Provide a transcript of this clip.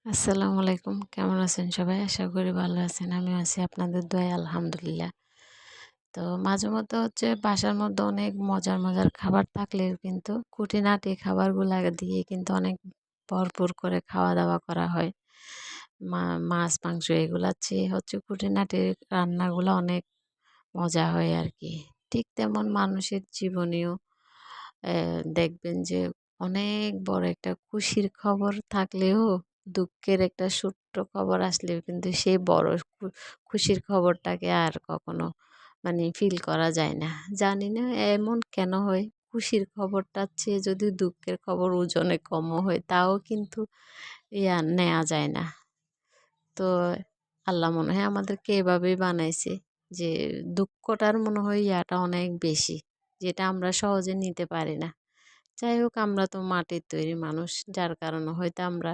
আসসালামু আলাইকুম। কেমন আছেন সবাই? আশা করি ভালো আছেন। আমিও আছি আপনাদের দয়ায় আলহামদুলিল্লাহ। তো মাঝেমধ্যে বাসার মধ্যে অনেক মজার, মজার খাবার থাকলেও কিন্তু খুঁটিনাটি খাবারগুলা দিয়ে কিন্তু অনেক ভরপুর করে খাওয়া-দাওয়া করা হয়। মা মাছ, মাংস এগুলার চেয়ে খুঁটিনাটি রান্নাগুলা অনেক মজা হয় আরকি। ঠিক তেমন মানুষের জীবনেও দেখবেন যে অনেক বড় একটা খুশির খবর থাকলেও দুঃখের একটা ছোট্ট খবর আসলেও কিন্তু সেই বড় খুশির খবরটাকে আর কখনো ফিল করা যায় না। জানি না এমন কেন হয়? খুশির খবরটার চেয়ে যদি দুঃখের খবর ওজনে কমও হয় তাও কিন্তু নেয়া যায় না। তো আল্লাহ মনে হয় আমাদেরকে এভাবেই বানাইছে যে দুঃখটার মনে হয় ইয়াটা অনেক বেশি, যেটা আমরা সহজে নিতে পারি না। যাই হোক আমরা তো মাটির তৈরি মানুষ, যার কারণে হয়তো আমরা